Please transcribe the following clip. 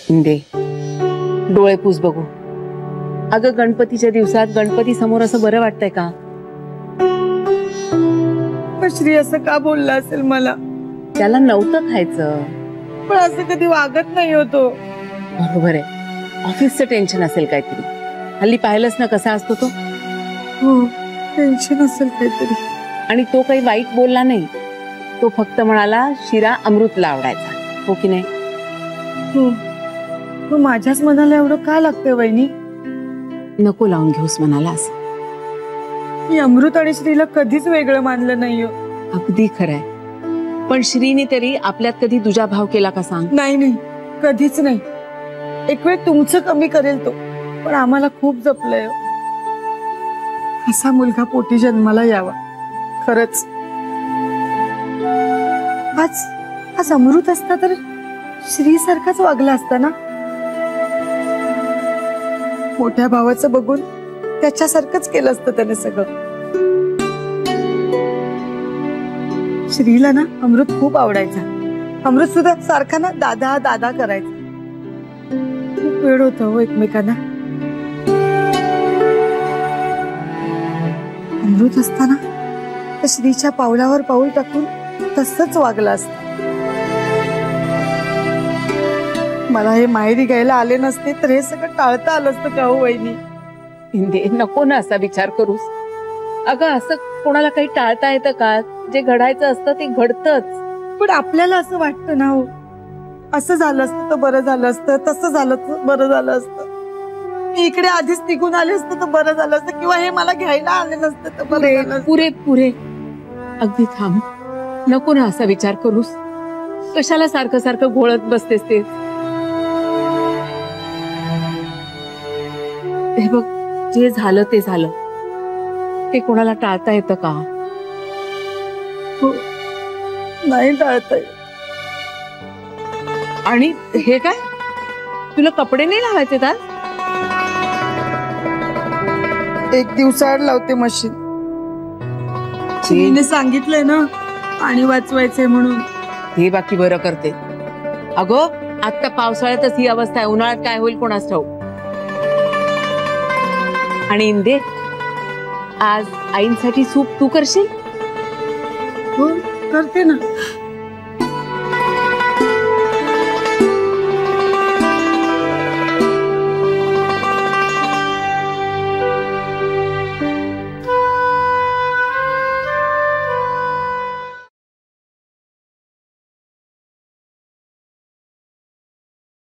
इंदे, डोळे पुस बघू. अगं गणपतीच्या दिवसात गणपती समोर असं बरं वाटतंय का? श्री असं का बोलला असेल मला? त्याला नव्हतं खायचं, पण असं कधी वागत नाही होतो. बरोबर आहे, ऑफिसचं टेन्शन असेल काहीतरी. हल्ली पाहिलंच ना कसा असतो तो. हो, टेन्शन असेल काहीतरी. आणि तो काही वाईट बोलला नाही, तो फक्त म्हणाला शिरा अमृतला आवडायचा, हो की नाही? हो, मग माझ्याच मनाला एवढं का लागतंय वहिनी? नको लावून घेऊस मनाला असं. मी अमृत आणि श्रीला कधीच वेगळं मानलं नाहीये. अगदी खरंय, पण श्रीने तरी आपल्यात कधी तुझा भाव केला का सांग? नाही नाही, कधीच नाही. एक वेळ तुमचं कमी करेल तो, पण आम्हाला खूप जपलंय. असा मुलगा पोटी जन्माला यावा. खरंच आज अमृत असता तर श्री सारखाच वागला असता ना. मोठ्या भावाचं बघून त्याच्यासारखंच केलं असतं त्याने सगळं. श्रीला ना अमृत खूप आवडायचा. अमृत सुद्धा सारखा ना दादा दादा करायचा. खूप वेळ होता हो एकमेकांना. अमृत असताना तर श्रीच्या पावलावर पाऊल टाकून तसंच वागला असतं. मला हे माहेरी घ्यायला आले नसते तर हे सगळं टाळता आलं असतं का हो वहिनी? इंदे, नको ना असा विचार करूस. अगं असं कोणाला काही टाळता येतं का? जे घडायचं असतं ते घडतंच. पण आपल्याला असं वाटतं ना हो, असं झालं असतं तर बरं झालं असतं, तसं झालं तर बरं झालं असतं, मी इकडे आधीच निघून आले असतं तर बरं झालं असतं, किंवा हे मला घ्यायला आले नसतं तर बरं झालं असतं. पुरे पुरे अगदी थांब, नको ना असा विचार करूस. कशाला सारखं सारखं घोळत बसतेस ते? हे बघ, जे झालं ते झालं, ते कोणाला टाळता येतं का? हो, नाही टाळता येत. आणि हे काय, तुला कपडे नाही लावायचे आज? एक दिवसाआड लावते मशीन. श्रीने सांगितलंय ना पाणी वाचवायचंय म्हणून. हे बाकी बरं करते. अगं आता पावसाळ्यातच ही अवस्था आहे, उन्हाळ्यात काय होईल कोणास ठाऊक. आणि इंदे, आज आईंसाठी सूप तू करशील? हो, करते ना.